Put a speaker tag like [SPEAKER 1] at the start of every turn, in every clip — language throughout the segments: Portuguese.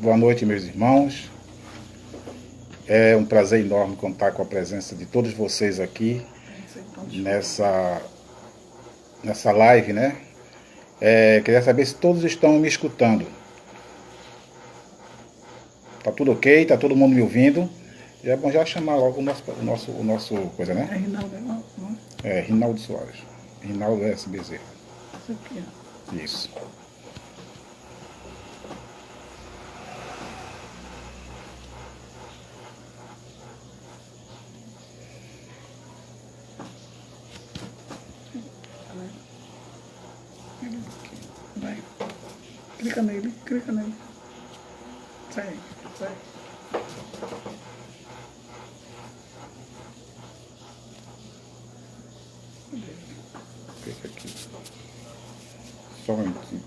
[SPEAKER 1] Boa noite, meus irmãos. É um prazer enorme contar com a presença de todos vocês aqui nessa live, né? Queria saber se todos estão me escutando. Tá tudo ok? Tá todo mundo me ouvindo? E é bom já chamar logo o nosso coisa, né?
[SPEAKER 2] É Rinaldo, não?
[SPEAKER 1] É, Rinaldo Soares. Rinaldo S. Bezerra.
[SPEAKER 2] Isso aqui, ó.
[SPEAKER 1] Isso.
[SPEAKER 2] Vai. Clica nele, clica nele. Sai, sai.
[SPEAKER 1] Clica aqui. Só um minutinho.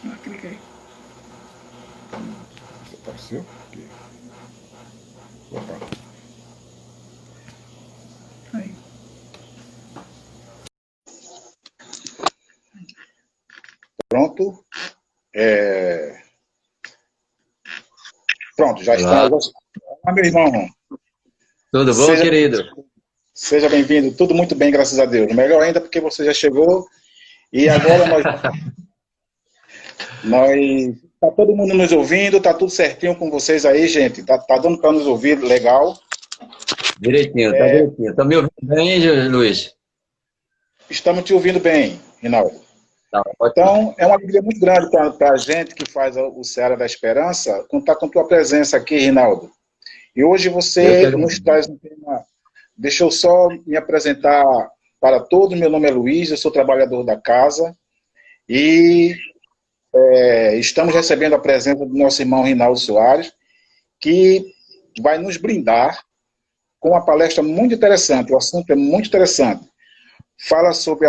[SPEAKER 2] Ah, clica aí.
[SPEAKER 1] Apareceu? Aqui. Opa.
[SPEAKER 2] Aí.
[SPEAKER 1] Pronto. Pronto, já está. Olá, meu irmão.
[SPEAKER 3] Tudo bom, querido?
[SPEAKER 1] Seja bem-vindo. Tudo muito bem, graças a Deus. Melhor ainda porque você já chegou. E agora tá todo mundo nos ouvindo, tá tudo certinho com vocês aí, gente. Tá dando para nos ouvir legal.
[SPEAKER 3] Direitinho, tá direitinho. Tá me ouvindo bem, Luiz?
[SPEAKER 1] Estamos te ouvindo bem, Rinaldo.
[SPEAKER 3] Tá,
[SPEAKER 1] então, é uma alegria muito grande para a gente que faz o Seara da Esperança contar com tua presença aqui, Rinaldo. E hoje você nos traz um tema. Deixa eu só me apresentar para todos. Meu nome é Luiz, eu sou trabalhador da casa e estamos recebendo a presença do nosso irmão Rinaldo Soares, que vai nos brindar com uma palestra muito interessante. O assunto é muito interessante. Fala sobre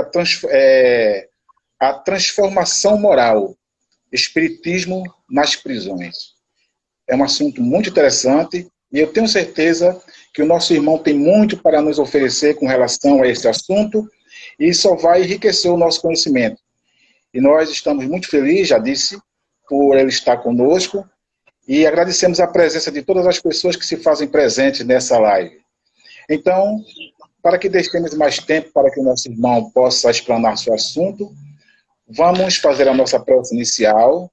[SPEAKER 1] a transformação moral, espiritismo nas prisões. É um assunto muito interessante e eu tenho certeza que o nosso irmão tem muito para nos oferecer com relação a esse assunto e só vai enriquecer o nosso conhecimento. E nós estamos muito felizes, já disse, por ele estar conosco e agradecemos a presença de todas as pessoas que se fazem presentes nessa live. Então, para que deixemos mais tempo para que o nosso irmão possa explanar seu assunto, vamos fazer a nossa prece inicial,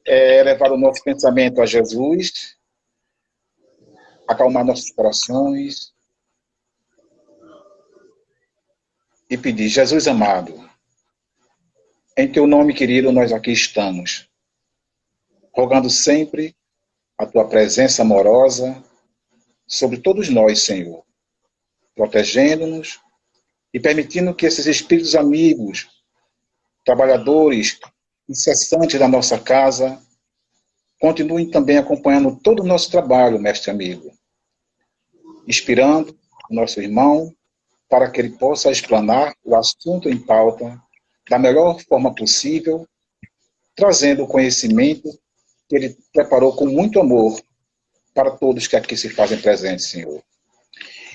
[SPEAKER 1] levar o nosso pensamento a Jesus, acalmar nossos corações e pedir: Jesus amado, em teu nome querido nós aqui estamos, rogando sempre a tua presença amorosa sobre todos nós, Senhor, protegendo-nos e permitindo que esses espíritos amigos, trabalhadores incessantes da nossa casa, continuem também acompanhando todo o nosso trabalho, mestre amigo, inspirando o nosso irmão para que ele possa explanar o assunto em pauta da melhor forma possível, trazendo o conhecimento que ele preparou com muito amor para todos que aqui se fazem presentes, Senhor.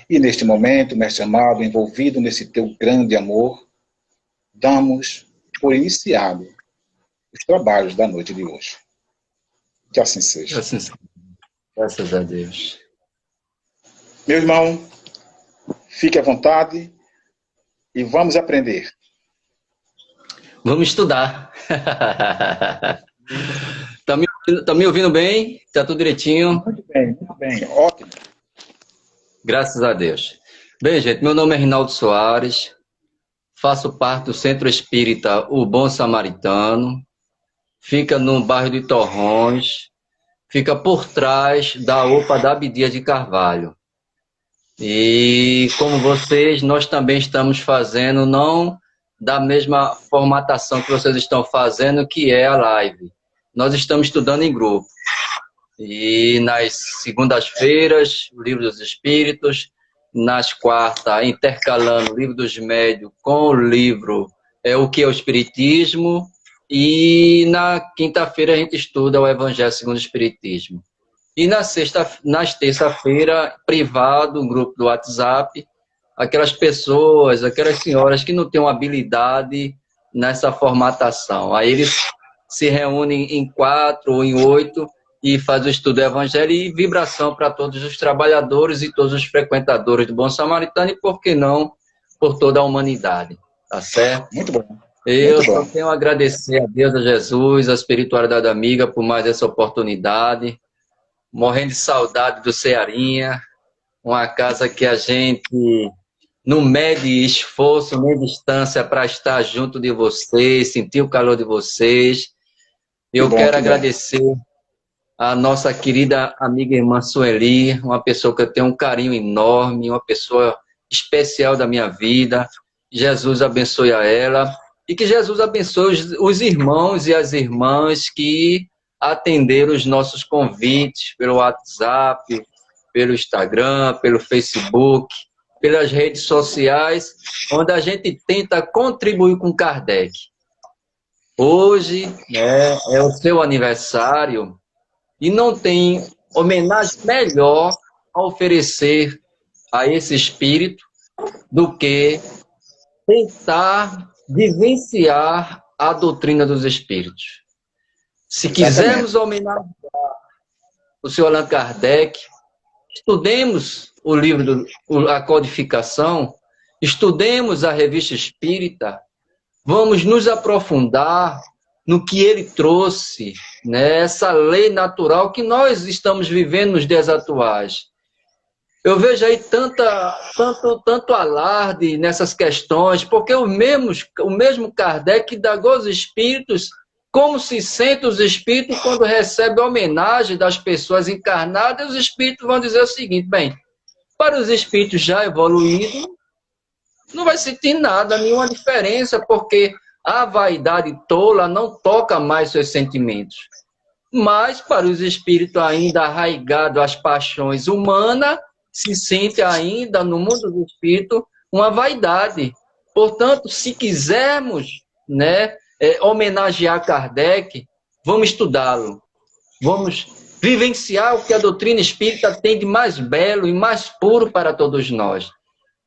[SPEAKER 1] E neste momento, mestre amado, envolvido nesse teu grande amor, damos por iniciado os trabalhos da noite de hoje. Que assim seja.
[SPEAKER 3] Graças a Deus.
[SPEAKER 1] Meu irmão, fique à vontade e vamos aprender.
[SPEAKER 3] Vamos estudar. Tá me ouvindo bem? Tá tudo direitinho?
[SPEAKER 1] Muito bem, ótimo.
[SPEAKER 3] Graças a Deus. Bem, gente, meu nome é Rinaldo Soares, faço parte do Centro Espírita O Bom Samaritano, fica no bairro de Torrões, fica por trás da UPA da Abdias de Carvalho. E como vocês, nós também estamos fazendo, não da mesma formatação que vocês estão fazendo, que é a live. Nós estamos estudando em grupo. E nas segundas-feiras, o Livro dos Espíritos, nas quartas, intercalando o livro dos médios com o livro O que é o Espiritismo, e na quinta-feira a gente estuda o Evangelho segundo o Espiritismo. E nas terça-feira, privado, um grupo do WhatsApp, aquelas pessoas, aquelas senhoras que não têm uma habilidade nessa formatação. Aí eles se reúnem em 4 ou em 8 e fazem o estudo do Evangelho, e vibração para todos os trabalhadores e todos os frequentadores do Bom Samaritano, e por que não, por toda a humanidade. Tá certo?
[SPEAKER 1] Muito bom.
[SPEAKER 3] Eu só tenho a agradecer a Deus, a Jesus, a espiritualidade amiga por mais essa oportunidade. Morrendo de saudade do Cearinha, uma casa que a gente não mede esforço nem distância para estar junto de vocês, sentir o calor de vocês. Eu quero agradecer a nossa querida amiga irmã Sueli, uma pessoa que eu tenho um carinho enorme, uma pessoa especial da minha vida. Jesus abençoe a ela e que Jesus abençoe os irmãos e as irmãs que atenderam os nossos convites pelo WhatsApp, pelo Instagram, pelo Facebook, pelas redes sociais, onde a gente tenta contribuir com Kardec. Hoje é o seu aniversário e não tem homenagem melhor a oferecer a esse espírito do que tentar vivenciar a doutrina dos espíritos. Se quisermos homenagear o senhor Allan Kardec, estudemos o livro, a codificação, estudemos a revista espírita, vamos nos aprofundar no que ele trouxe, né, essa lei natural que nós estamos vivendo nos dias atuais. Eu vejo aí tanto alarde nessas questões, porque o mesmo Kardec indagou os espíritos como se sentem os espíritos quando recebem homenagem das pessoas encarnadas. Os espíritos vão dizer o seguinte: bem, para os espíritos já evoluídos, não vai sentir nada, nenhuma diferença, porque a vaidade tola não toca mais seus sentimentos. Mas para os espíritos ainda arraigados às paixões humanas, se sente ainda no mundo do espírito uma vaidade. Portanto, se quisermos, né, homenagear Kardec, vamos estudá-lo, vamos vivenciar o que a doutrina espírita tem de mais belo e mais puro para todos nós.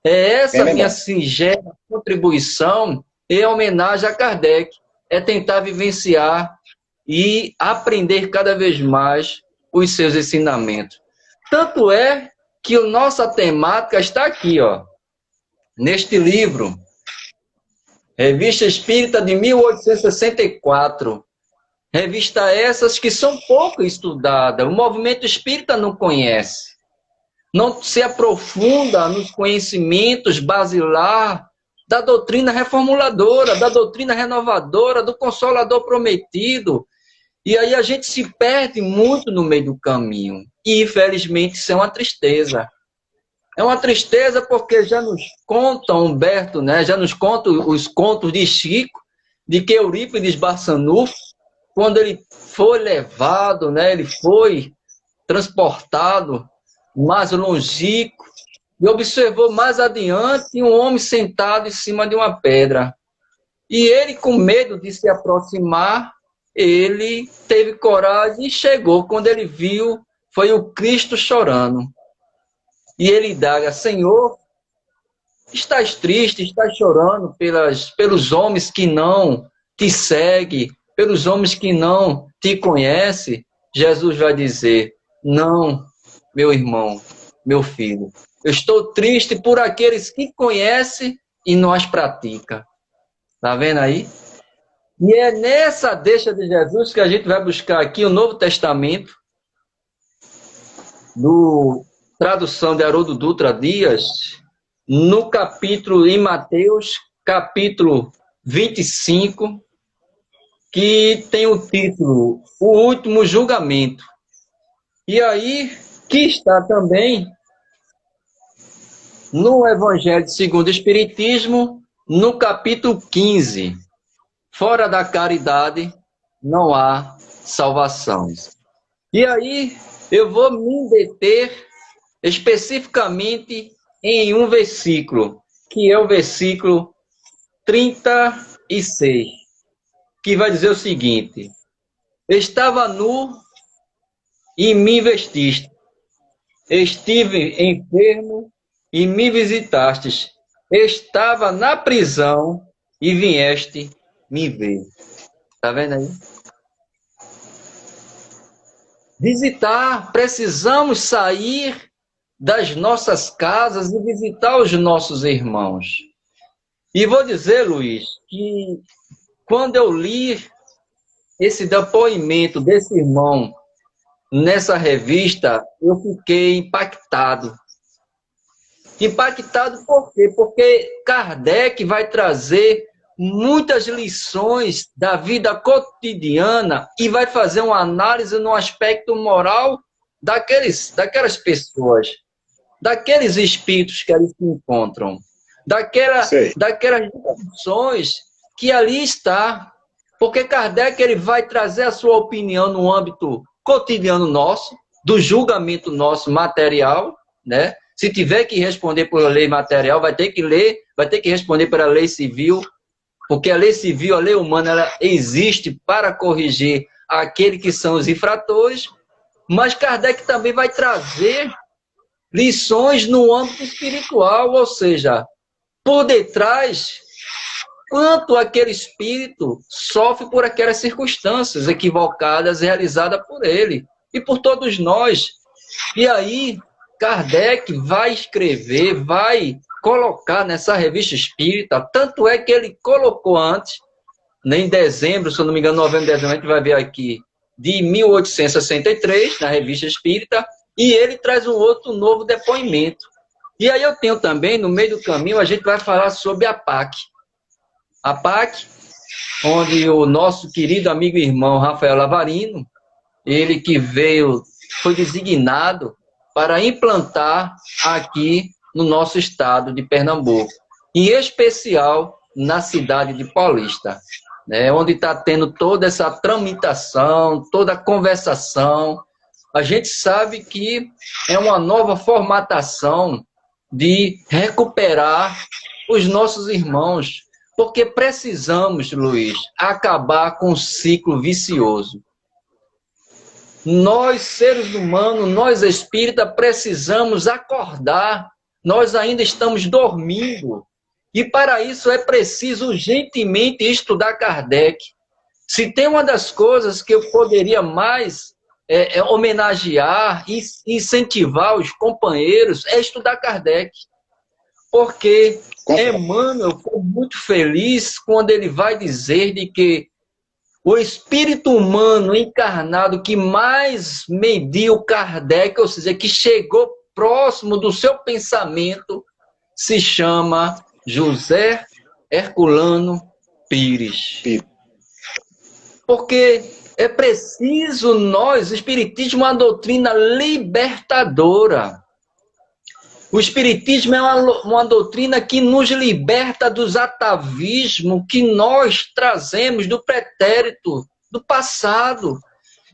[SPEAKER 3] Essa minha singela contribuição em homenagem a Kardec, é tentar vivenciar e aprender cada vez mais os seus ensinamentos. Tanto é que a nossa temática está aqui, ó, neste livro, Revista Espírita de 1864. Revista essas que são pouco estudadas. O movimento espírita não conhece. Não se aprofunda nos conhecimentos basilar da doutrina reformuladora, da doutrina renovadora, do Consolador prometido. E aí a gente se perde muito no meio do caminho. E, infelizmente, isso é uma tristeza. É uma tristeza porque já nos conta Humberto, né? Já nos conta os contos de Chico, de que Eurípides Barçanufo, quando ele foi levado, né? Ele foi transportado mais longínquo e observou mais adiante um homem sentado em cima de uma pedra. E ele, com medo de se aproximar, ele teve coragem e chegou. Quando ele viu, foi o Cristo chorando. E ele indaga: Senhor, estás triste, estás chorando pelos homens que não te seguem, pelos homens que não te conhecem? Jesus vai dizer: não, meu irmão, meu filho, eu estou triste por aqueles que conhecem e não as praticam. Está vendo aí? E é nessa deixa de Jesus que a gente vai buscar aqui o Novo Testamento, do tradução de Haroldo Dutra Dias, no capítulo, em Mateus, capítulo 25, que tem o título O Último Julgamento. E aí, que está também no Evangelho segundo o Espiritismo, no capítulo 15. Fora da caridade não há salvação. E aí eu vou me deter especificamente em um versículo, que é o versículo 36, que vai dizer o seguinte: estava nu e me vestiste, estive enfermo e me visitastes, estava na prisão e vieste me ver. Tá vendo aí? Visitar, precisamos sair das nossas casas e visitar os nossos irmãos. E vou dizer, Luiz, que quando eu li esse depoimento desse irmão nessa revista, eu fiquei impactado. Impactado por quê? Porque Kardec vai trazer muitas lições da vida cotidiana e vai fazer uma análise no aspecto moral daquelas pessoas, daqueles espíritos que ali se encontram, daquelas discussões que ali está. Porque Kardec ele vai trazer a sua opinião no âmbito cotidiano nosso, do julgamento nosso material, né? Se tiver que responder por lei material, vai ter que responder pela lei civil, porque a lei civil, a lei humana, ela existe para corrigir aqueles que são os infratores, mas Kardec também vai trazer lições no âmbito espiritual, ou seja, por detrás, quanto aquele espírito sofre por aquelas circunstâncias equivocadas realizadas por ele e por todos nós. E aí, Kardec vai escrever, vai colocar nessa revista espírita, tanto é que ele colocou antes, em dezembro, se eu não me engano, novembro, dezembro, a gente vai ver aqui, de 1863, na revista espírita, e ele traz um outro novo depoimento. E aí eu tenho também, no meio do caminho, a gente vai falar sobre a PAC. A PAC, onde o nosso querido amigo e irmão Rafael Lavarino, ele que foi designado para implantar aqui no nosso estado de Pernambuco, em especial na cidade de Paulista, né, onde está tendo toda essa tramitação, toda a conversação. A gente sabe que é uma nova formatação de recuperar os nossos irmãos, porque precisamos, Luiz, acabar com o ciclo vicioso. Nós, seres humanos, nós espíritas, precisamos acordar. Nós ainda estamos dormindo. E para isso é preciso urgentemente estudar Kardec. Se tem uma das coisas que eu poderia mais homenagear e incentivar os companheiros, é estudar Kardec. Porque Emmanuel ficou muito feliz quando ele vai dizer de que o espírito humano encarnado que mais mediu Kardec, ou seja, que chegou próximo do seu pensamento, se chama José Herculano Pires. Porque é preciso nós, o Espiritismo é uma doutrina libertadora. O Espiritismo é uma doutrina que nos liberta dos atavismos que nós trazemos do pretérito, do passado.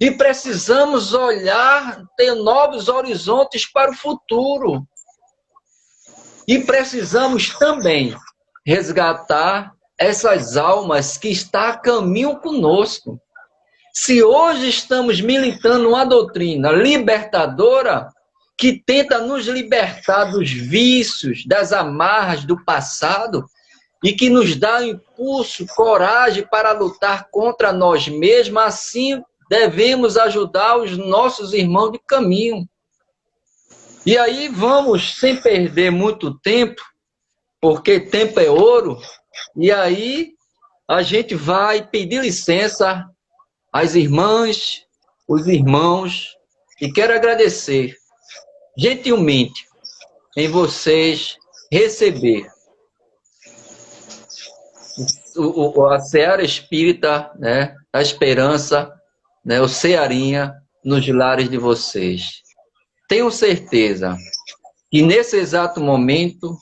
[SPEAKER 3] E precisamos olhar, ter novos horizontes para o futuro. E precisamos também resgatar essas almas que estão a caminho conosco. Se hoje estamos militando uma doutrina libertadora, que tenta nos libertar dos vícios, das amarras do passado e que nos dá impulso, coragem para lutar contra nós mesmos, assim devemos ajudar os nossos irmãos de caminho. E aí vamos, sem perder muito tempo, porque tempo é ouro, e aí a gente vai pedir licença às irmãs, os irmãos, e quero agradecer gentilmente em vocês receber a Seara Espírita, né, a Esperança, né, o Cearinha nos lares de vocês. Tenho certeza que nesse exato momento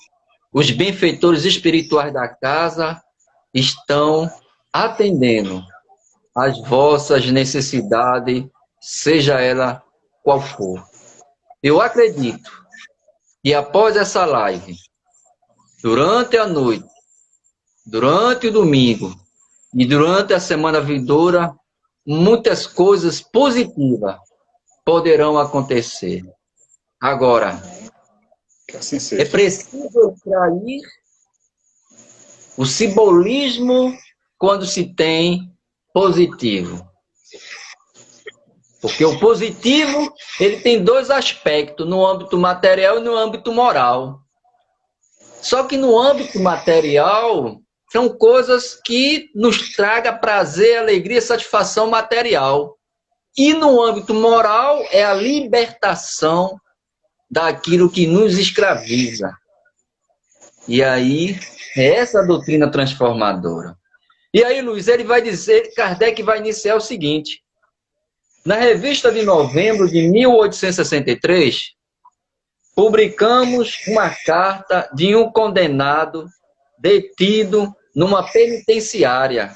[SPEAKER 3] os benfeitores espirituais da casa estão atendendo às vossas necessidades, seja ela qual for. Eu acredito E após essa live, durante a noite, durante o domingo e durante a semana vindoura, muitas coisas positivas poderão acontecer. Agora,
[SPEAKER 1] Que assim
[SPEAKER 3] é
[SPEAKER 1] seja.
[SPEAKER 3] preciso extrair o simbolismo quando se tem positivo. Porque o positivo, ele tem dois aspectos, no âmbito material e no âmbito moral. Só que no âmbito material, são coisas que nos tragam prazer, alegria, satisfação material. E no âmbito moral, é a libertação daquilo que nos escraviza. E aí, é essa a doutrina transformadora. E aí, Luiz, ele vai dizer, Kardec vai iniciar o seguinte. Na revista de novembro de 1863, publicamos uma carta de um condenado detido numa penitenciária,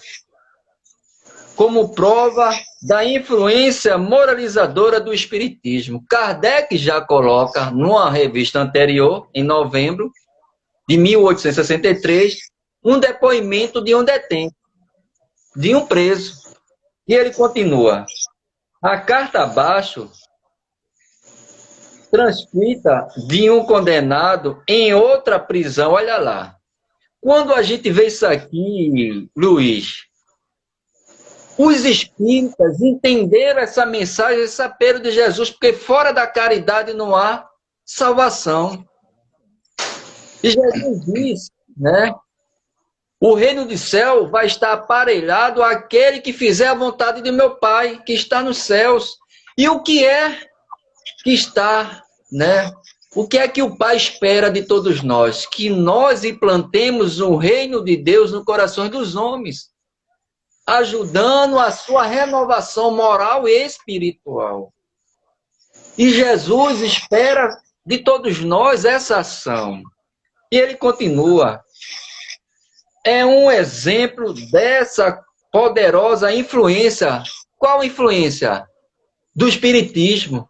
[SPEAKER 3] como prova da influência moralizadora do Espiritismo. Kardec já coloca, numa revista anterior, em novembro de 1863, um depoimento de um detento, de um preso. E ele continua. A carta abaixo, transcrita de um condenado em outra prisão, olha lá. Quando a gente vê isso aqui, Luiz, os espíritas entenderam essa mensagem, esse apelo de Jesus, porque fora da caridade não há salvação. E Jesus diz, né? O reino do céu vai estar aparelhado àquele que fizer a vontade de meu Pai, que está nos céus. E o que é que está, né? O que é que o Pai espera de todos nós? Que nós implantemos o reino de Deus no coração dos homens, ajudando a sua renovação moral e espiritual. E Jesus espera de todos nós essa ação. E ele continua. É um exemplo dessa poderosa influência. Qual influência? Do Espiritismo.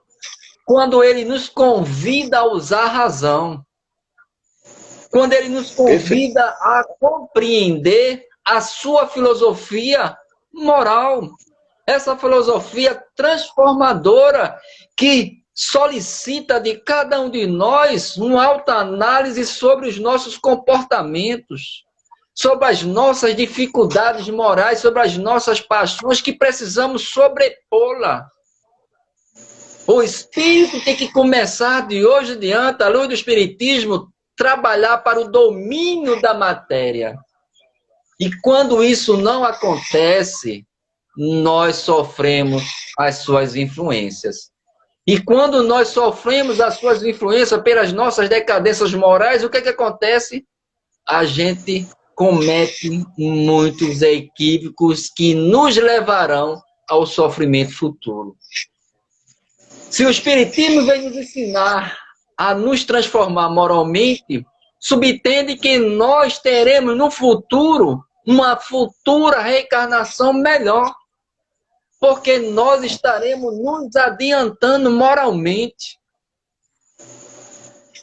[SPEAKER 3] Quando ele nos convida a usar a razão. Quando ele nos convida a compreender a sua filosofia moral. Essa filosofia transformadora que solicita de cada um de nós uma autoanálise sobre os nossos comportamentos, sobre as nossas dificuldades morais, sobre as nossas paixões que precisamos sobrepô-la. O espírito tem que começar de hoje em diante, à luz do Espiritismo, trabalhar para o domínio da matéria. E quando isso não acontece, nós sofremos as suas influências. E quando nós sofremos as suas influências pelas nossas decadências morais, o que é que acontece? A gente comete muitos equívocos que nos levarão ao sofrimento futuro. Se o Espiritismo vem nos ensinar a nos transformar moralmente, subentende que nós teremos no futuro uma futura reencarnação melhor, porque nós estaremos nos adiantando moralmente.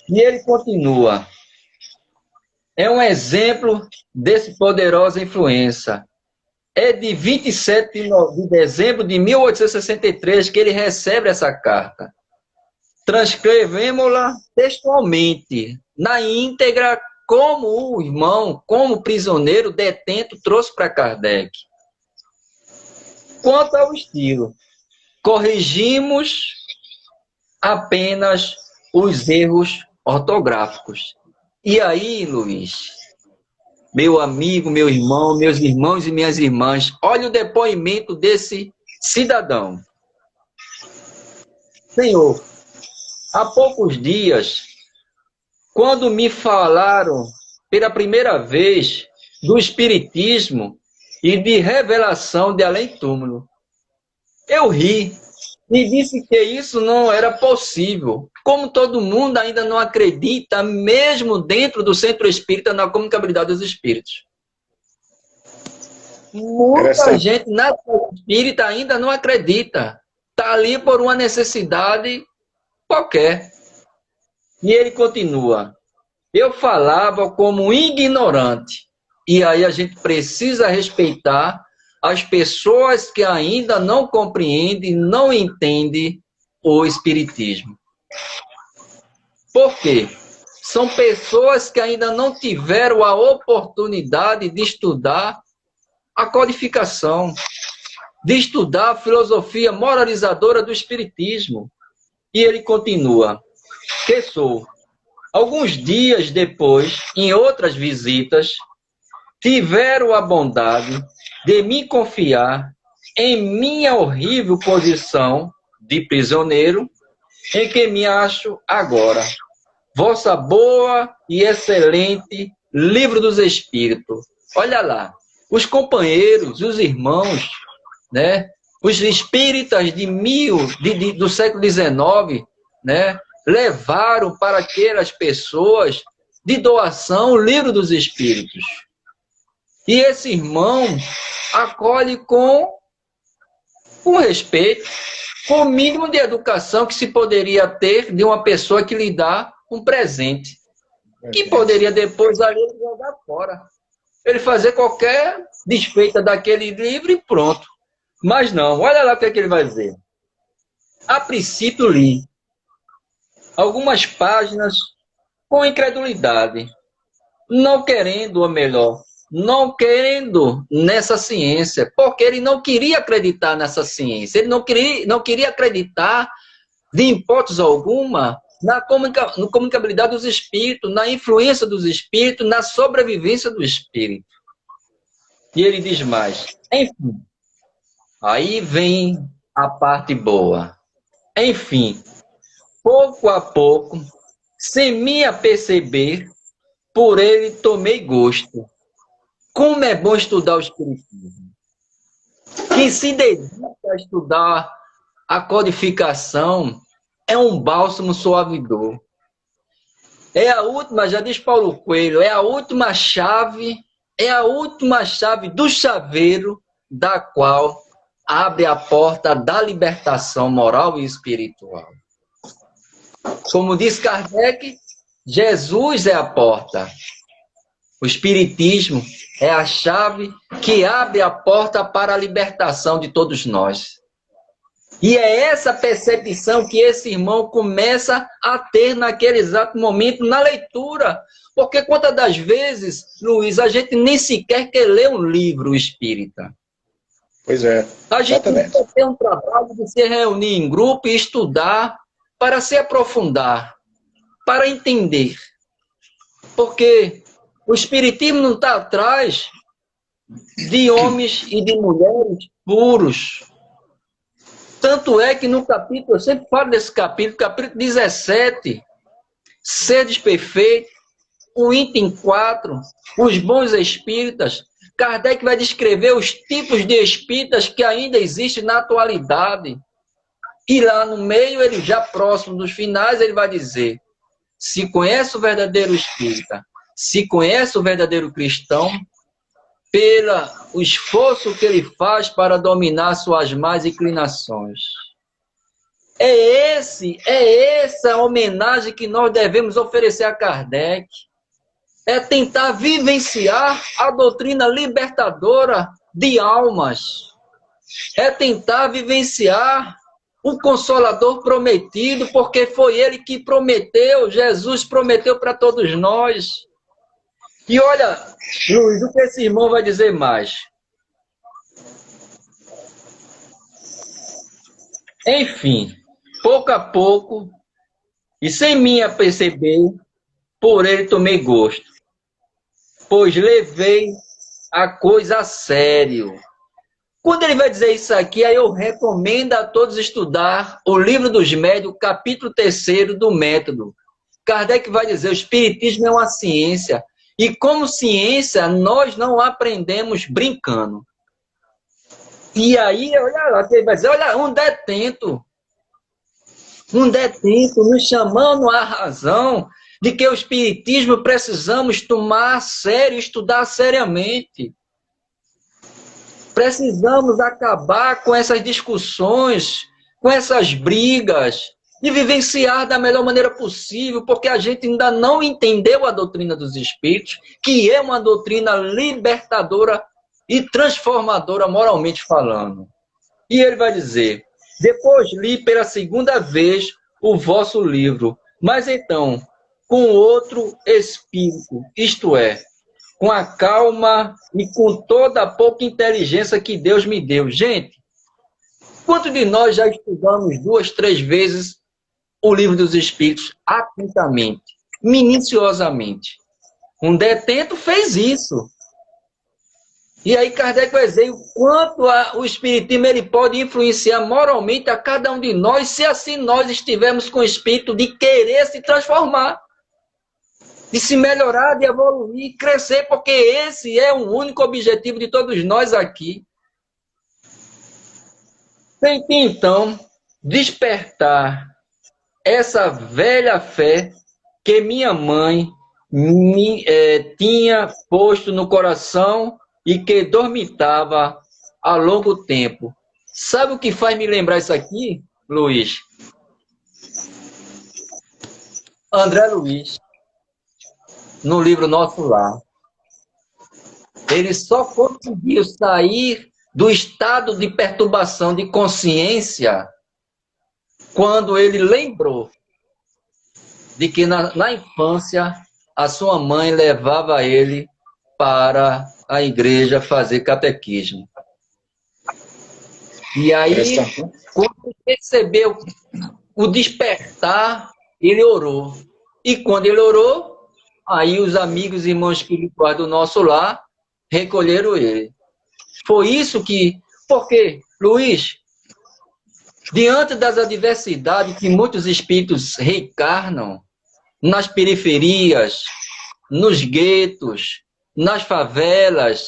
[SPEAKER 3] E ele continua. É um exemplo desse poderosa influência. É de 27 de dezembro de 1863 que ele recebe essa carta. Transcrevemos-la textualmente, na íntegra, como o irmão, como prisioneiro detento, trouxe para Kardec. Quanto ao estilo, corrigimos apenas os erros ortográficos. E aí, Luiz, meu amigo, meu irmão, meus irmãos e minhas irmãs, olha o depoimento desse cidadão. Senhor, há poucos dias, quando me falaram pela primeira vez do Espiritismo e de revelação de além-túmulo, eu ri e disse que isso não era possível. Como todo mundo ainda não acredita, mesmo dentro do centro espírita, na comunicabilidade dos espíritos. Muita gente na espírita ainda não acredita. Está ali por uma necessidade qualquer. E ele continua. Eu falava como ignorante. E aí a gente precisa respeitar as pessoas que ainda não compreendem, não entendem o Espiritismo. Por quê? São pessoas que ainda não tiveram a oportunidade de estudar a codificação, de estudar a filosofia moralizadora do Espiritismo. E ele continua. Que sou. Alguns dias depois, em outras visitas, tiveram a bondade de me confiar em minha horrível posição de prisioneiro, em que me acho agora. Vossa boa e excelente Livro dos Espíritos. Olha lá, os companheiros, os irmãos, né, os espíritas do século XIX, né, levaram para aquelas pessoas de doação o Livro dos Espíritos. E esse irmão acolhe com respeito, com o mínimo de educação que se poderia ter de uma pessoa que lhe dá um presente, que poderia depois ali jogar fora. Ele fazer qualquer desfeita daquele livro e pronto. Mas não, olha lá o que é que ele vai dizer. A princípio li algumas páginas com incredulidade, não querendo, ou melhor, não querendo nessa ciência, porque ele não queria acreditar nessa ciência, ele não queria acreditar, de hipótese alguma, na comunicabilidade dos espíritos, na influência dos espíritos, na sobrevivência do espírito. E ele diz mais, enfim, aí vem a parte boa. Enfim, pouco a pouco, sem me aperceber, por ele tomei gosto. Como é bom estudar o Espiritismo. Quem se dedica a estudar a codificação é um bálsamo suavidor. É a última, já diz Paulo Coelho, é a última chave do chaveiro da qual abre a porta da libertação moral e espiritual. Como diz Kardec, Jesus é a porta. O Espiritismo é a chave que abre a porta para a libertação de todos nós. E é essa percepção que esse irmão começa a ter naquele exato momento na leitura. Porque quantas das vezes, Luiz, a gente nem sequer quer ler um livro espírita.
[SPEAKER 1] Pois é.
[SPEAKER 3] A gente quer ter um trabalho de se reunir em grupo e estudar para se aprofundar, para entender. Porque o Espiritismo não está atrás de homens e de mulheres puros. Tanto é que no capítulo, eu sempre falo desse capítulo 17, seres perfeitos, o item 4, os bons espíritas, Kardec vai descrever os tipos de espíritas que ainda existem na atualidade. E lá no meio, ele já próximo dos finais, ele vai dizer, se conhece o verdadeiro espírita, se conhece o verdadeiro cristão, pelo esforço que ele faz para dominar suas más inclinações. É essa a homenagem que nós devemos oferecer a Kardec. É tentar vivenciar a doutrina libertadora de almas. É tentar vivenciar o Consolador prometido, porque foi ele que prometeu, Jesus prometeu para todos nós. E olha, Luiz, o que esse irmão vai dizer mais? Enfim, pouco a pouco, e sem mim aperceber, por ele tomei gosto, pois levei a coisa a sério. Quando ele vai dizer isso aqui, aí eu recomendo a todos estudar o Livro dos Médiuns, capítulo 3º do Método. Kardec vai dizer, o Espiritismo é uma ciência, e como ciência, nós não aprendemos brincando. E aí, olha lá, ele vai dizer, olha, um detento nos chamando à razão de que o Espiritismo precisamos tomar a sério, estudar seriamente. Precisamos acabar com essas discussões, com essas brigas, e vivenciar da melhor maneira possível, porque a gente ainda não entendeu a doutrina dos Espíritos, que é uma doutrina libertadora e transformadora moralmente falando. E ele vai dizer: depois li pela segunda vez o vosso livro, mas então, com outro espírito, isto é, com a calma e com toda a pouca inteligência que Deus me deu. Gente, quantos de nós já estudamos 2, 3 vezes o livro dos Espíritos atentamente, minuciosamente? Um detento fez isso. E aí Kardec vai dizer o quanto o Espiritismo ele pode influenciar moralmente a cada um de nós, se assim nós estivermos com o espírito de querer se transformar, de se melhorar, de evoluir, crescer, porque esse é o único objetivo de todos nós aqui. Tem que, então, despertar essa velha fé que minha mãe tinha posto no coração e que dormitava há longo tempo. Sabe o que faz me lembrar isso aqui, Luiz? André Luiz, no livro Nosso Lar. Ele só conseguiu sair do estado de perturbação de consciência quando ele lembrou de que na infância a sua mãe levava ele para a igreja fazer catequismo. E aí, quando ele percebeu o despertar, ele orou. E quando ele orou, aí os amigos e irmãos espirituais do Nosso Lar recolheram ele. Foi isso que... Porque, Luiz, diante das adversidades que muitos espíritos reencarnam, nas periferias, nos guetos, nas favelas,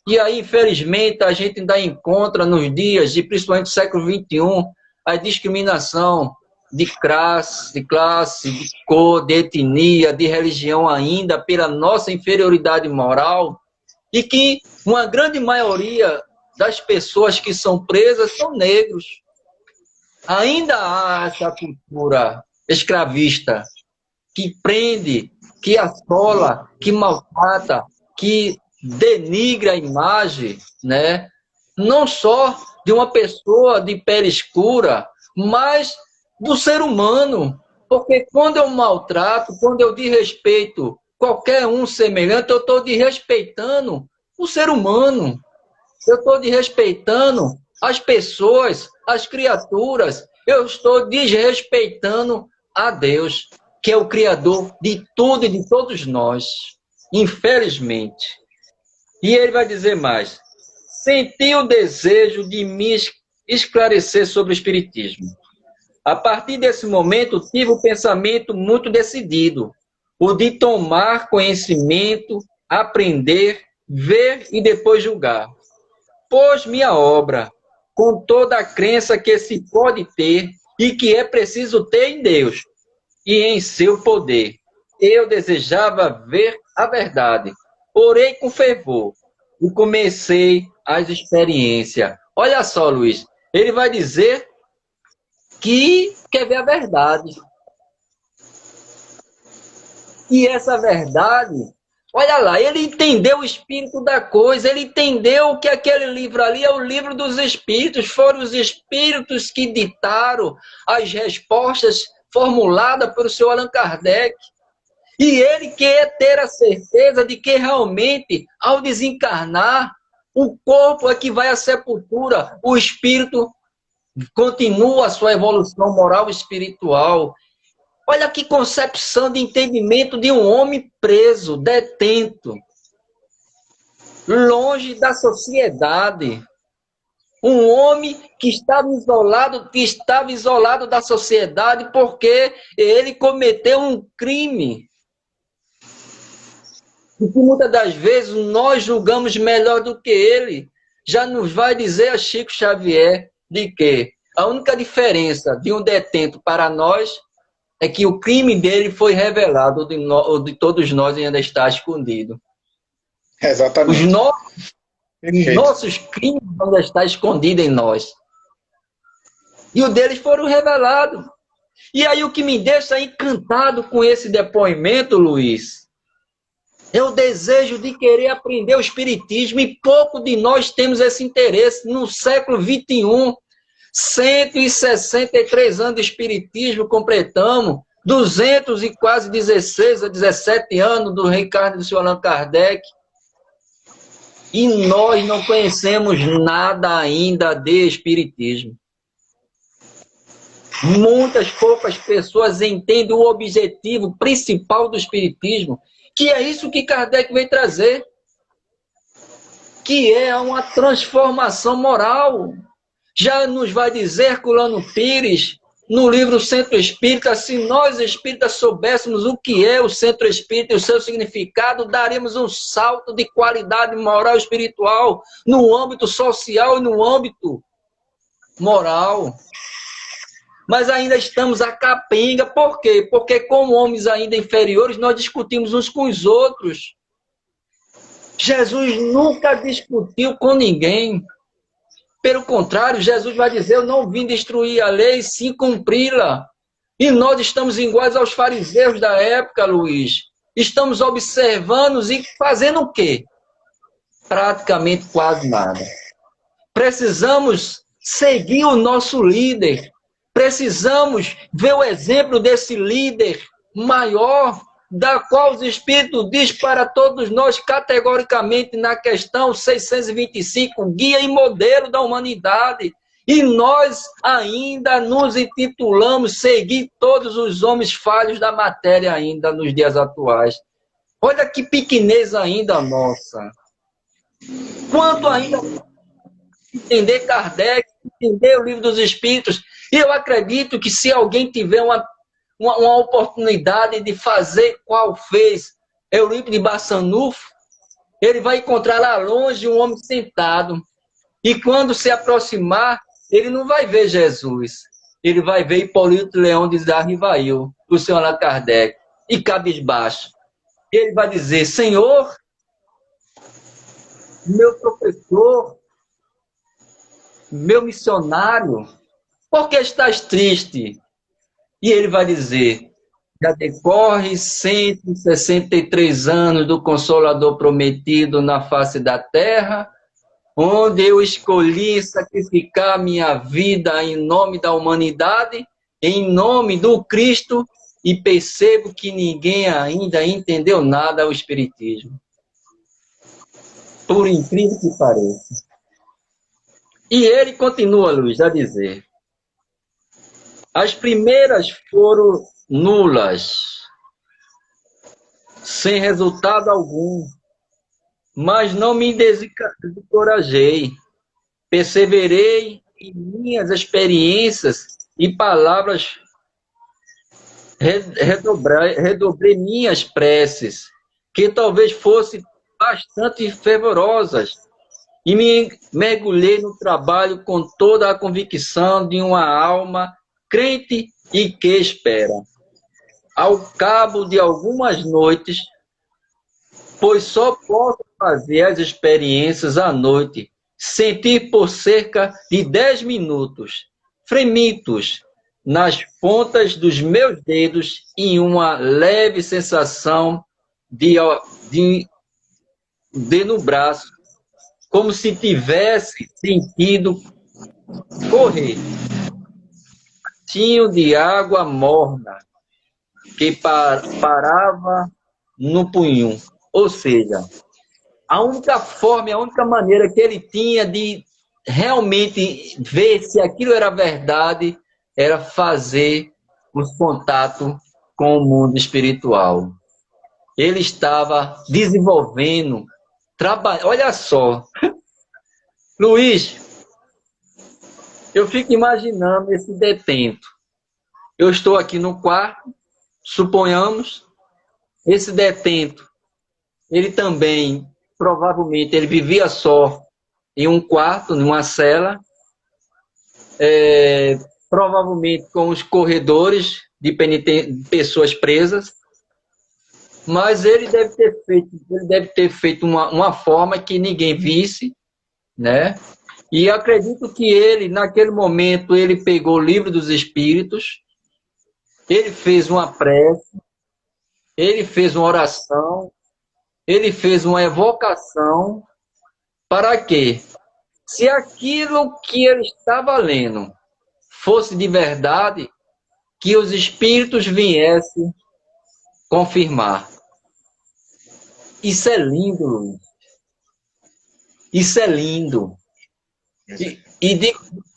[SPEAKER 3] e aí, infelizmente, a gente ainda encontra nos dias, de principalmente do século XXI, a discriminação de classe, de cor, de etnia, de religião ainda, pela nossa inferioridade moral, e que uma grande maioria das pessoas que são presas são negros. Ainda há essa cultura escravista que prende, que assola, que maltrata, que denigra a imagem, né? Não só de uma pessoa de pele escura, mas do ser humano. Porque quando eu maltrato, quando eu desrespeito qualquer um semelhante, eu estou desrespeitando o ser humano. Eu estou desrespeitando as pessoas, as criaturas. Eu estou desrespeitando a Deus, que é o Criador de tudo e de todos nós, infelizmente. E ele vai dizer mais: senti o desejo de me esclarecer sobre o Espiritismo. A partir desse momento, tive um pensamento muito decidido, o de tomar conhecimento, aprender, ver e depois julgar. Pôs minha obra, com toda a crença que se pode ter e que é preciso ter em Deus e em seu poder. Eu desejava ver a verdade. Orei com fervor e comecei as experiências. Olha só, Luiz, ele vai dizer que quer ver a verdade. E essa verdade, olha lá, ele entendeu o espírito da coisa, ele entendeu que aquele livro ali é o livro dos espíritos, foram os espíritos que ditaram as respostas formuladas pelo senhor Allan Kardec. E ele quer ter a certeza de que realmente, ao desencarnar, o corpo é que vai à sepultura, o espírito continua a sua evolução moral e espiritual. Olha que concepção de entendimento de um homem preso, detento, longe da sociedade. Um homem que estava isolado da sociedade porque ele cometeu um crime. E que muitas das vezes nós julgamos melhor do que ele. Já nos vai dizer a Chico Xavier de que a única diferença de um detento para nós é que o crime dele foi revelado, de todos nós ainda está escondido.
[SPEAKER 1] Exatamente.
[SPEAKER 3] Os nossos crimes ainda estão escondidos em nós. E os deles foram revelados. E aí o que me deixa encantado com esse depoimento, Luiz, é o desejo de querer aprender o Espiritismo, e pouco de nós temos esse interesse. No século XXI, 163 anos de Espiritismo completamos, 200 e quase 16 a 17 anos do reencarne do Sr. Allan Kardec, e nós não conhecemos nada ainda de Espiritismo. Muitas poucas pessoas entendem o objetivo principal do Espiritismo, que é isso que Kardec veio trazer, que é uma transformação moral. Já nos vai dizer Herculano Pires, no livro Centro Espírita, se nós espíritas soubéssemos o que é o Centro Espírita e o seu significado, daríamos um salto de qualidade moral e espiritual no âmbito social e no âmbito moral. Mas ainda estamos a capenga. Por quê? Porque como homens ainda inferiores, nós discutimos uns com os outros. Jesus nunca discutiu com ninguém. Pelo contrário, Jesus vai dizer, eu não vim destruir a lei, sim cumpri-la. E nós estamos iguais aos fariseus da época, Luiz. Estamos observando e fazendo o quê? Praticamente quase nada. Precisamos seguir o nosso líder. Precisamos ver o exemplo desse líder maior, da qual os Espíritos diz para todos nós categoricamente na questão 625, guia e modelo da humanidade. E nós ainda nos intitulamos seguir todos os homens falhos da matéria ainda nos dias atuais. Olha que pequenez ainda nossa. Quanto ainda entender Kardec, entender o Livro dos Espíritos. E eu acredito que se alguém tiver uma oportunidade de fazer qual fez Eurípides de Barçanufo, ele vai encontrar lá longe um homem sentado. E quando se aproximar, ele não vai ver Jesus. Ele vai ver Hipólito Leão de Arrivail, o Sr. Allan Kardec, e cabisbaixo. Ele vai dizer, Senhor, meu professor, meu missionário, por que estás triste? E ele vai dizer, já decorre 163 anos do Consolador prometido na face da terra, onde eu escolhi sacrificar minha vida em nome da humanidade, em nome do Cristo, e percebo que ninguém ainda entendeu nada ao Espiritismo. Por incrível que pareça. E ele continua, Luiz, a dizer, as primeiras foram nulas, sem resultado algum, mas não me descorajei. Perseverei em minhas experiências e palavras, redobrei minhas preces, que talvez fossem bastante fervorosas, e me mergulhei no trabalho com toda a convicção de uma alma crente e que espera. Ao cabo de algumas noites, pois só posso fazer as experiências à noite, sentir por cerca de 10 minutos, fremitos, nas pontas dos meus dedos, em uma leve sensação de no braço, como se tivesse sentido correr. Tinha de água morna que parava no punho. Ou seja, a única forma, a única maneira que ele tinha de realmente ver se aquilo era verdade era fazer os contatos com o mundo espiritual. Ele estava desenvolvendo, trabalhando. Olha só, Luiz, eu fico imaginando esse detento. Eu estou aqui no quarto, suponhamos, esse detento, ele também, provavelmente, ele vivia só em um quarto, numa cela, provavelmente com os corredores de pessoas presas, mas ele deve ter feito uma forma que ninguém visse, né? E acredito que ele, naquele momento, ele pegou o Livro dos Espíritos, ele fez uma prece, ele fez uma oração, ele fez uma evocação, para quê? Se aquilo que ele estava lendo fosse de verdade, que os espíritos viessem confirmar. Isso é lindo, Luiz. Isso é lindo.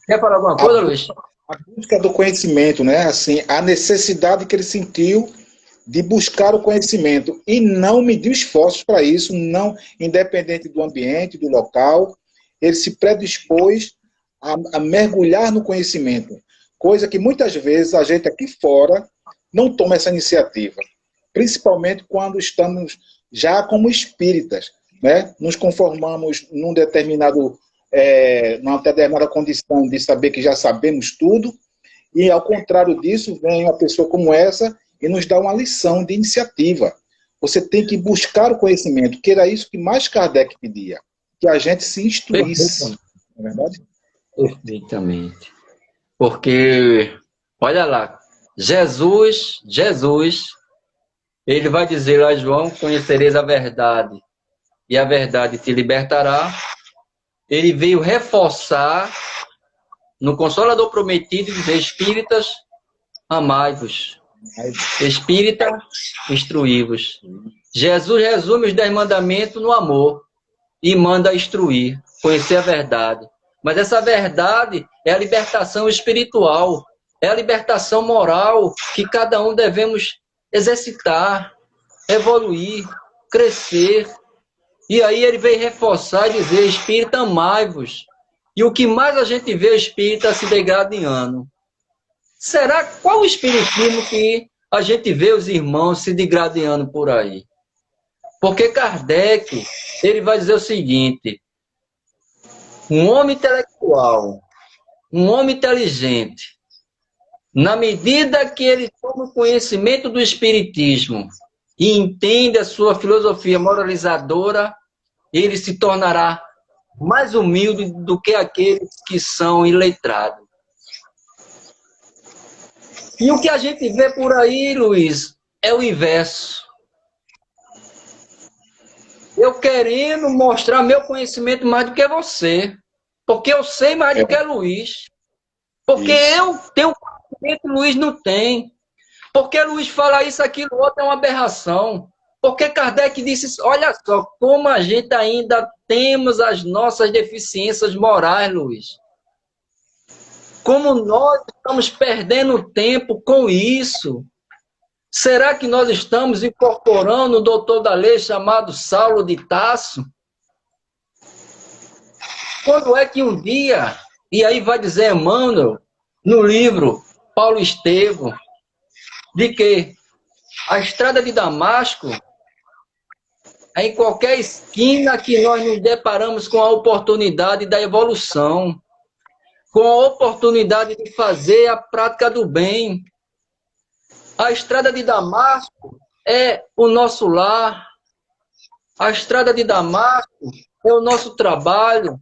[SPEAKER 3] Quer falar alguma coisa, Luiz?
[SPEAKER 1] A busca do conhecimento, né? Assim, a necessidade que ele sentiu de buscar o conhecimento e não mediu esforços para isso, não, independente do ambiente, do local, ele se predispôs a mergulhar no conhecimento, coisa que muitas vezes a gente aqui fora não toma essa iniciativa, principalmente quando estamos já como espíritas, né? Nos conformamos numa determinada condição de saber que já sabemos tudo, e ao contrário disso, vem uma pessoa como essa e nos dá uma lição de iniciativa. Você tem que buscar o conhecimento, que era isso que mais Kardec pedia, que a gente se instruísse. Não é verdade?
[SPEAKER 3] Perfeitamente. Porque, olha lá, Jesus, ele vai dizer lá, João, conhecereis a verdade, e a verdade te libertará. Ele veio reforçar no Consolador Prometido, dizer, espíritas, amai-vos. Espírita, instruí-vos. Jesus resume os 10 mandamentos no amor e manda instruir, conhecer a verdade. Mas essa verdade é a libertação espiritual, é a libertação moral que cada um devemos exercitar, evoluir, crescer. E aí ele veio reforçar e dizer, espírita, amai-vos. E o que mais a gente vê, o espírita se degradando. Será qual o espiritismo que a gente vê os irmãos se degradando por aí? Porque Kardec, ele vai dizer o seguinte, um homem intelectual, um homem inteligente, na medida que ele toma o conhecimento do espiritismo e entende a sua filosofia moralizadora, ele se tornará mais humilde do que aqueles que são iletrados. E o que a gente vê por aí, Luiz, é o inverso. Eu querendo mostrar meu conhecimento mais do que você. Porque eu sei mais do que Luiz. Porque eu tenho conhecimento que Luiz não tem. Porque Luiz fala isso, aquilo, outro é uma aberração. Porque Kardec disse, olha só, como a gente ainda temos as nossas deficiências morais, Luiz. Como nós estamos perdendo tempo com isso. Será que nós estamos incorporando um doutor da lei chamado Saulo de Tarso? Quando é que um dia, e aí vai dizer Emmanuel, no livro Paulo Estevam, de que a estrada de Damasco é em qualquer esquina que nós nos deparamos com a oportunidade da evolução, com a oportunidade de fazer a prática do bem. A estrada de Damasco é o nosso lar. A estrada de Damasco é o nosso trabalho.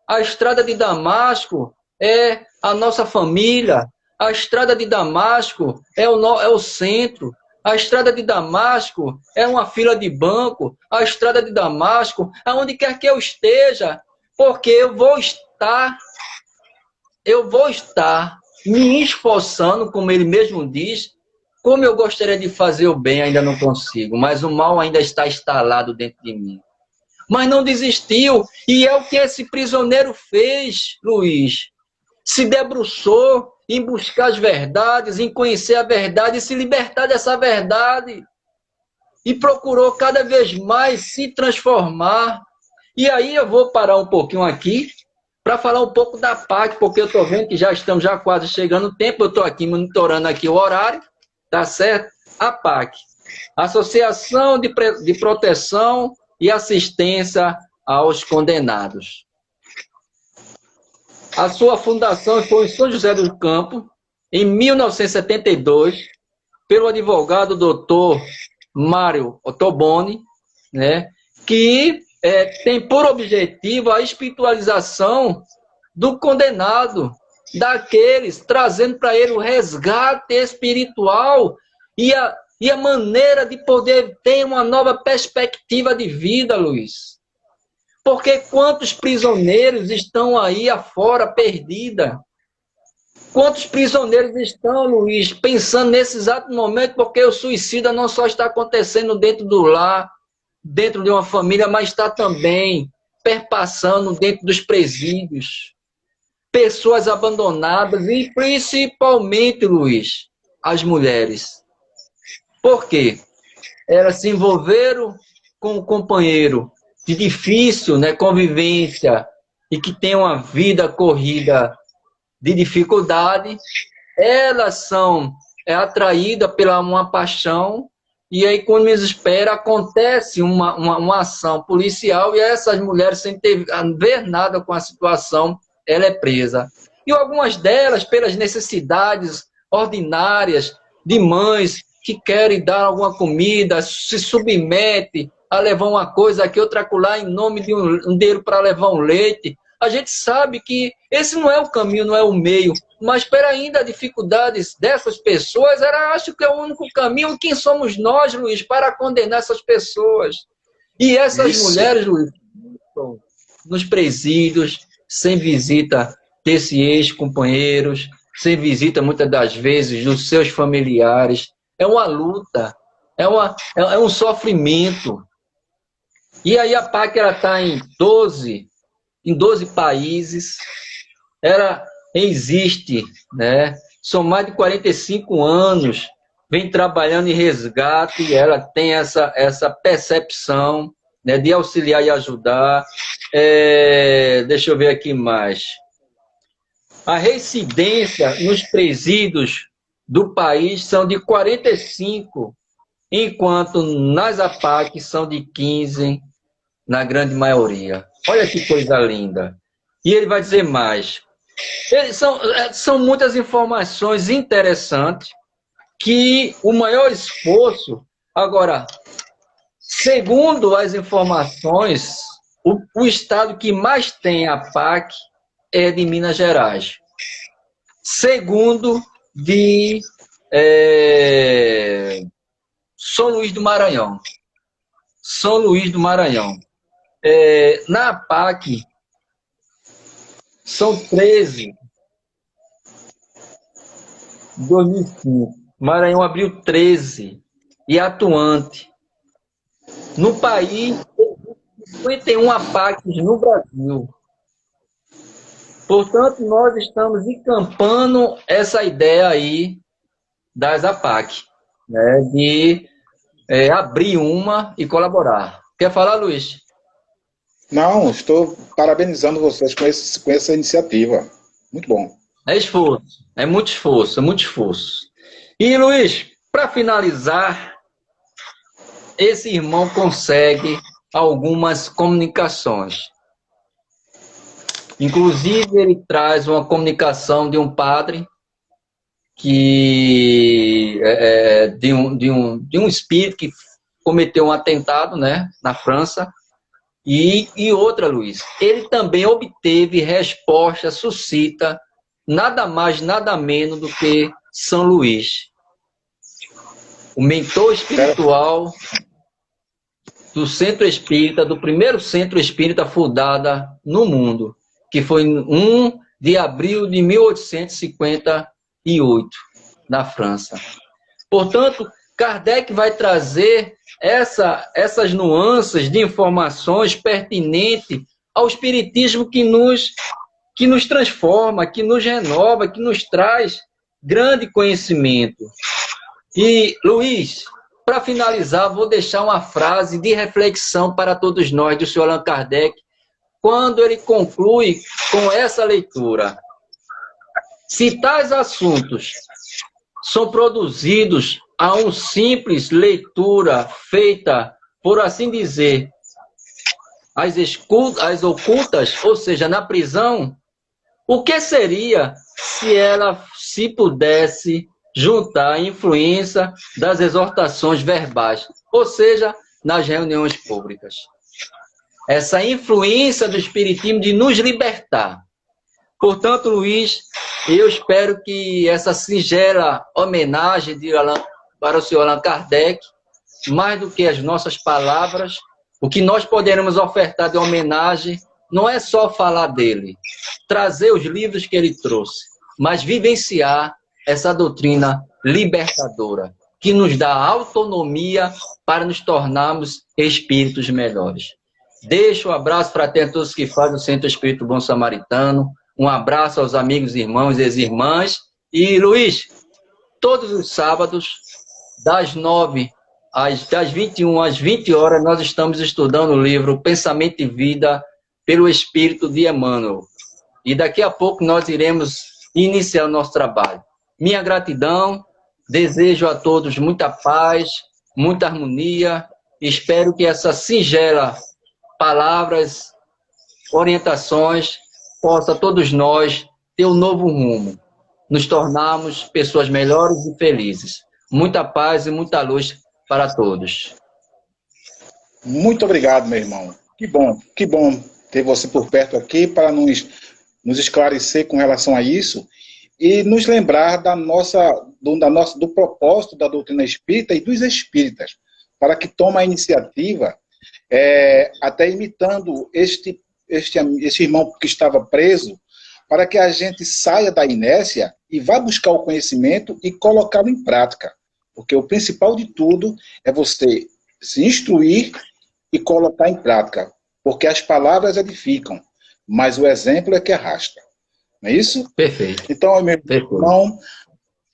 [SPEAKER 3] A estrada de Damasco é a nossa família. A estrada de Damasco é o centro. A estrada de Damasco é uma fila de banco. A estrada de Damasco, aonde quer que eu esteja, porque eu vou estar me esforçando, como ele mesmo diz. Como eu gostaria de fazer o bem, ainda não consigo, mas o mal ainda está instalado dentro de mim. Mas não desistiu, e é o que esse prisioneiro fez, Luiz. Se debruçou em buscar as verdades, em conhecer a verdade e se libertar dessa verdade. E procurou cada vez mais se transformar. E aí eu vou parar um pouquinho aqui para falar um pouco da PAC, porque eu estou vendo que já estamos quase chegando o tempo, eu estou aqui monitorando aqui o horário. Tá certo? A PAC, Associação de Proteção e Assistência aos Condenados. A sua fundação foi em São José do Campo, em 1972, pelo advogado Dr. Mário Ottoboni, né, que tem por objetivo a espiritualização do condenado, daqueles, trazendo para ele o resgate espiritual e a maneira de poder ter uma nova perspectiva de vida, Luiz. Porque quantos prisioneiros estão aí afora perdida? Quantos prisioneiros estão, Luiz, pensando nesse exato momento, porque o suicídio não só está acontecendo dentro do lar, dentro de uma família, mas está também perpassando dentro dos presídios. Pessoas abandonadas e principalmente, Luiz, as mulheres. Por quê? Elas se envolveram com um companheiro de difícil, né, convivência e que tem uma vida corrida de dificuldade, elas são atraídas pela uma paixão e aí, quando menos espera, acontece uma ação policial e essas mulheres, sem ter a ver nada com a situação, ela é presa. E algumas delas, pelas necessidades ordinárias de mães que querem dar alguma comida, se submete a levar uma coisa aqui, outra acolá, em nome de um dinheiro para levar um leite. A gente sabe que esse não é o caminho, não é o meio, mas para ainda as dificuldades dessas pessoas, acho que é o único caminho. Quem somos nós, Luiz, para condenar essas pessoas? E essas mulheres, Luiz, nos presídios, sem visita desse ex-companheiros, sem visita, muitas das vezes, dos seus familiares. É uma luta, é um sofrimento. E aí a PAC está em 12 países, ela existe, né? São mais de 45 anos, vem trabalhando em resgate, e ela tem essa percepção, né, de auxiliar e ajudar. Deixa eu ver aqui mais. A residência nos presídios do país são de 45, enquanto nas APAC são de 15, na grande maioria. Olha que coisa linda. E ele vai dizer mais. São muitas informações interessantes que o maior esforço... Agora, segundo as informações, o estado que mais tem a PAC é de Minas Gerais. Segundo, de São Luís do Maranhão. São Luís do Maranhão. Na PAC, são 13. 2005. Maranhão abriu 13. E atuante. No país, 51 APACs no Brasil. Portanto, nós estamos encampando essa ideia aí das APAC, né, de abrir uma e colaborar. Quer falar, Luiz?
[SPEAKER 1] Não, estou parabenizando vocês com essa iniciativa. Muito bom.
[SPEAKER 3] É esforço, é muito esforço, é muito esforço. E, Luiz, para finalizar, esse irmão consegue algumas comunicações. Inclusive, ele traz uma comunicação de um padre que de um espírito que cometeu um atentado, né, na França. E outra, Luiz, ele também obteve resposta suscita, nada mais, nada menos do que São Luís, o mentor espiritual do Centro Espírita, do primeiro Centro Espírita fundado no mundo, que foi em 1 de abril de 1858, na França. Portanto, Kardec vai trazer essas nuances de informações pertinentes ao Espiritismo que nos transforma, que nos renova, que nos traz grande conhecimento. E, Luiz, para finalizar, vou deixar uma frase de reflexão para todos nós, do senhor Allan Kardec, quando ele conclui com essa leitura. Se tais assuntos são produzidos a uma simples leitura feita, por assim dizer, as ocultas, ou seja, na prisão, o que seria se ela se pudesse juntar a influência das exortações verbais, ou seja, nas reuniões públicas? Essa influência do Espiritismo de nos libertar. Portanto, Luiz, eu espero que essa singela homenagem para o senhor Allan Kardec, mais do que as nossas palavras, o que nós poderemos ofertar de homenagem não é só falar dele, trazer os livros que ele trouxe, mas vivenciar essa doutrina libertadora, que nos dá autonomia para nos tornarmos espíritos melhores. Deixo um abraço fraterno a todos que fazem o Centro Espírito Bom Samaritano, um abraço aos amigos, irmãos e ex-irmãs. E, Luiz, todos os sábados, das 21 às 20 horas, nós estamos estudando o livro Pensamento e Vida pelo Espírito de Emmanuel. E daqui a pouco nós iremos iniciar o nosso trabalho. Minha gratidão, desejo a todos muita paz, muita harmonia. Espero que essa singela palavras, orientações, possa todos nós ter um novo rumo, nos tornarmos pessoas melhores e felizes. Muita paz e muita luz para todos.
[SPEAKER 1] Muito obrigado, meu irmão. Que bom ter você por perto aqui para nos esclarecer com relação a isso e nos lembrar do propósito da doutrina espírita e dos espíritas, para que tome a iniciativa, até imitando este irmão que estava preso, para que a gente saia da inércia e vá buscar o conhecimento e colocá-lo em prática. Porque o principal de tudo é você se instruir e colocar em prática. Porque as palavras edificam, mas o exemplo é que arrasta. Não é isso?
[SPEAKER 3] Perfeito.
[SPEAKER 1] Então, meu irmão,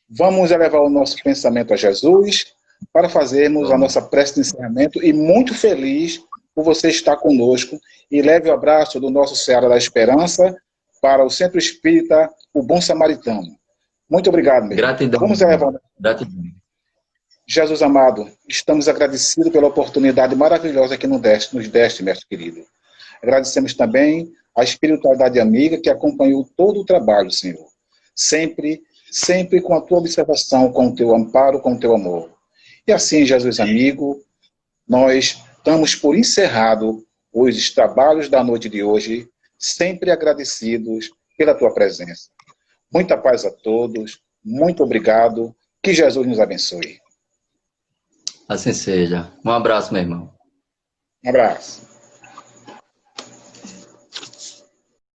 [SPEAKER 1] vamos elevar o nosso pensamento a Jesus para fazermos a nossa prece de encerramento e muito feliz por você estar conosco e leve o abraço do nosso Seara da Esperança para o Centro Espírita, o Bom Samaritano. Muito obrigado, meu irmão.
[SPEAKER 3] Gratidão.
[SPEAKER 1] Vamos elevar.
[SPEAKER 3] Gratidão.
[SPEAKER 1] Jesus amado, estamos agradecidos pela oportunidade maravilhosa que nos deste, mestre querido. Agradecemos também a espiritualidade amiga que acompanhou todo o trabalho, Senhor. Sempre com a tua observação, com o teu amparo, com o teu amor. E assim, Jesus amigo, nós damos por encerrado os trabalhos da noite de hoje, sempre agradecidos pela tua presença. Muita paz a todos, muito obrigado, que Jesus nos abençoe.
[SPEAKER 3] Assim seja. Um abraço, meu irmão.
[SPEAKER 1] Um abraço.